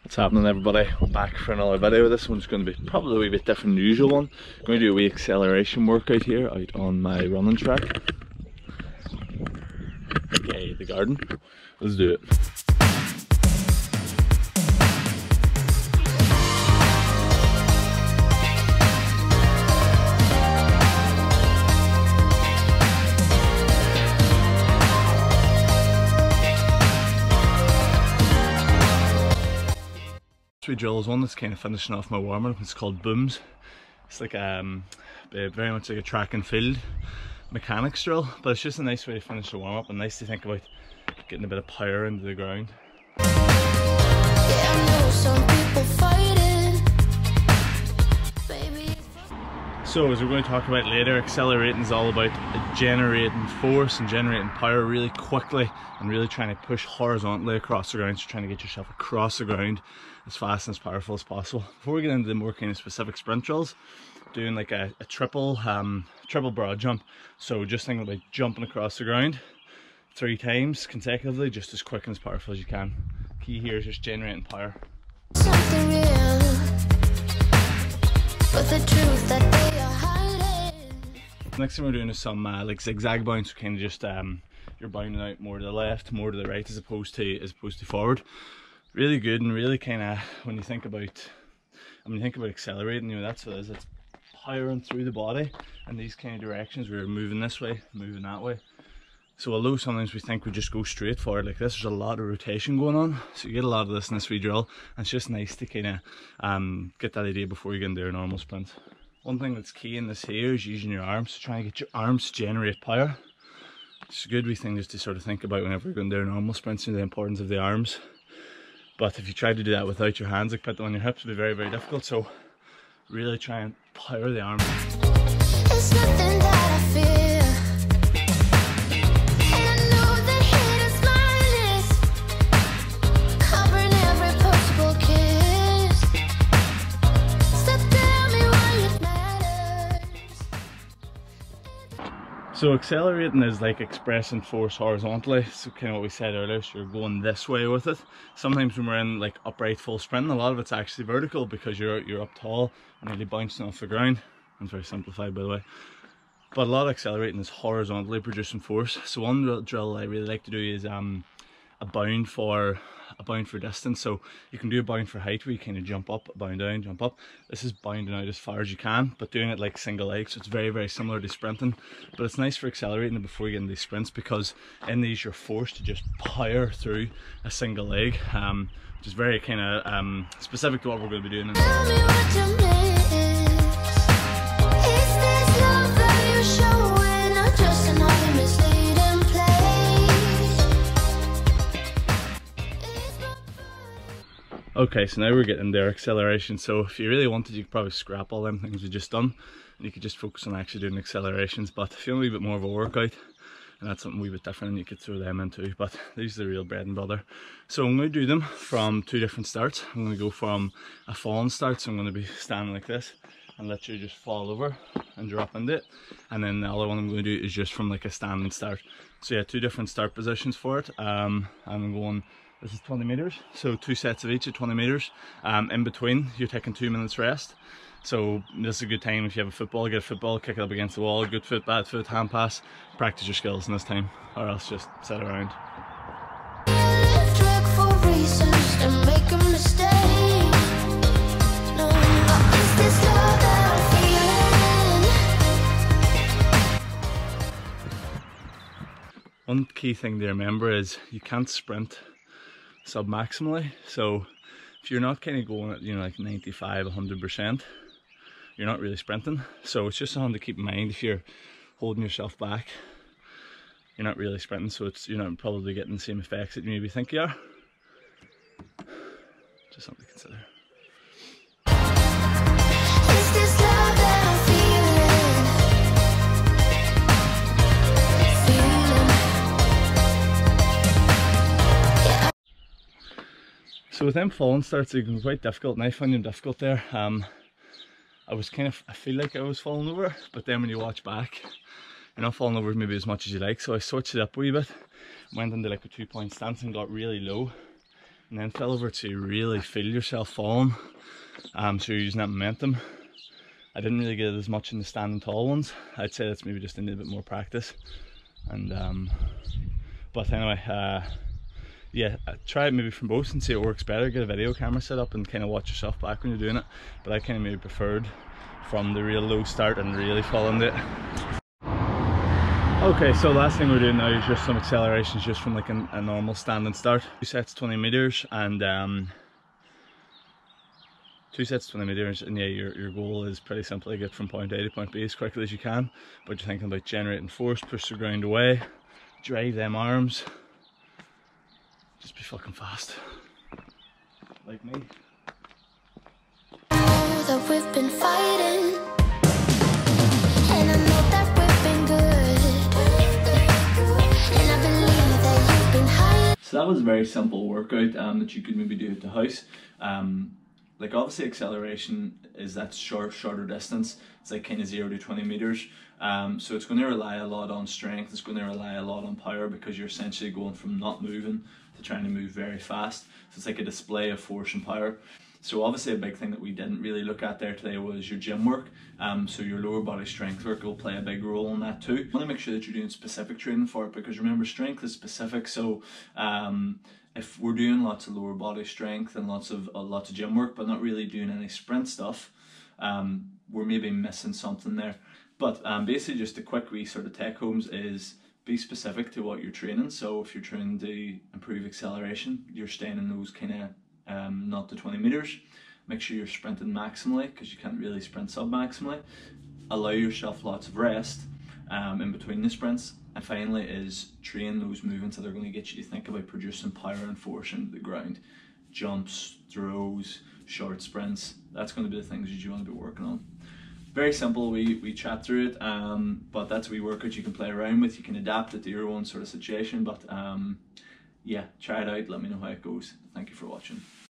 What's happening, everybody? We're back for another video. This one's going to be probably a wee bit different than the usual one. I'm going to do a wee acceleration workout here out on my running track. Okay, the garden. Let's do it. We drill is one that's kind of finishing off my warm-up. It's called booms. It's like very much like a track and field mechanics drill, but it's just a nice way to finish the warm-up and nice to think about getting a bit of power into the ground. Yeah, I know some people fight it, baby. So as we're going to talk about later, accelerating is all about generating force and generating power really quickly and really trying to push horizontally across the ground. So trying to get yourself across the ground as fast and as powerful as possible. Before we get into the more kind of specific sprint drills, doing like a triple broad jump. So just thinking about jumping across the ground 3 times consecutively, just as quick and as powerful as you can. Key here is just generating power. Something real, but the truth that they are hiding. Next thing we're doing is some like zigzag bounce, so kind of just you're bounding out more to the left, more to the right, as opposed to forward. Really good, and really kind of when you think about accelerating, you know, that's what it is. It's powering through the body in these kind of directions. We're moving this way, moving that way. So although sometimes we think we just go straight forward like this, there's a lot of rotation going on. So you get a lot of this in this wee drill, and it's just nice to kind of get that idea before you get into a normal sprint. One thing that's key in this here is using your arms. So try and get your arms to generate power. It's a good wee thing just to sort of think about whenever you're going to do a normal sprint, and the importance of the arms. But if you try to do that without your hands, like put them on your hips, it'll be very, very difficult. So really try and power the arms. It's nothing that I fear, and I know that haters mindless, covering every possible kiss. So tell me why it matters. So accelerating is like expressing force horizontally. So kind of what we said earlier, so you're going this way with it. Sometimes when we're in like upright full sprint, a lot of it's actually vertical because you're up tall and nearly bouncing off the ground. It's very simplified, by the way. But a lot of accelerating is horizontally producing force. So one drill I really like to do is a bound for distance. So you can do a bound for height where you kind of jump up, bound down, jump up. This is bounding out as far as you can, but doing it like single leg. So it's very, very similar to sprinting, but it's nice for accelerating before you get into these sprints, because in these you're forced to just power through a single leg, which is very kind of specific to what we're going to be doing. Tell me what you miss. Is this love that you're showing, or just another misleading place? Okay, so now we're getting their acceleration. So if you really wanted, you could probably scrap all them things we've just done, and you could just focus on actually doing accelerations. But if you want a wee bit more of a workout, and that's something a wee bit different, and you could throw them in too. But these are the real bread and butter. So I'm going to do them from 2 different starts. I'm going to go from a fallen start, so I'm going to be standing like this and let you just fall over and drop into it. And then the other one I'm going to do is just from like a standing start. So yeah, 2 different start positions for it. I'm going, this is 20 meters, so 2 sets of each at 20 meters. In between, you're taking 2 minutes rest. So this is a good time if you have a football, get a football, kick it up against the wall, good foot, bad foot, hand pass, practice your skills in this time, or else just sit around. Track for reasons to make a mistake. No, is this love that I'm feeling? One key thing to remember is you can't sprint sub-maximally. So if you're not kind of going at, you know, like 95, 100%, you're not really sprinting. So it's just something to keep in mind. If you're holding yourself back, you're not really sprinting, so you're not probably getting the same effects that you maybe think you are. Just something to consider. Is this love that I'm feeling? So with them falling starts, they can be quite difficult, and I find them difficult there. I feel like I was falling over, but then when you watch back, you're not falling over maybe as much as you like. So I switched it up a wee bit, went into like a 2-point stance and got really low, and then fell over to really feel yourself falling. So you're using that momentum. I didn't really get as much in the standing tall ones. I'd say that's maybe just a little bit more practice. And but anyway, yeah, try it maybe from both and see it works better. Get a video camera set up and kind of watch yourself back when you're doing it. But I kind of maybe preferred from the real low start and really fall into it. Okay, so the last thing we're doing now is just some accelerations just from like a normal standing start. 2 sets 20 meters and 2 sets 20 meters, and yeah, your goal is pretty simply get from point A to point B as quickly as you can, but you're thinking about generating force, push the ground away, drive them arms, just be fucking fast, like me. That we've been fighting, and I know that we've been good, and I believe that you've been hiding. So that was a very simple workout that you could maybe do at the house. Like obviously acceleration is that shorter distance. It's like kind of 0 to 20 meters. So it's going to rely a lot on strength. It's going to rely a lot on power because you're essentially going from not moving to trying to move very fast. So it's like a display of force and power. So obviously a big thing that we didn't really look at there today was your gym work. So your lower body strength work will play a big role in that too. You want to make sure that you're doing specific training for it, because remember, strength is specific. So if we're doing lots of lower body strength and lots of gym work but not really doing any sprint stuff, we're maybe missing something there. But basically just a quick wee sort of take homes is be specific to what you're training. So if you're trying to improve acceleration, you're staying in those kind of 0 to 20 meters. Make sure you're sprinting maximally, because you can't really sprint sub-maximally. Allow yourself lots of rest in between the sprints. And finally is train those movements that are going to get you to think about producing power and force into the ground. Jumps, throws, short sprints. That's going to be the things that you want to be working on. Very simple, we chat through it, but that's a wee workout you can play around with. You can adapt it to your own sort of situation, but yeah, try it out, let me know how it goes. Thank you for watching.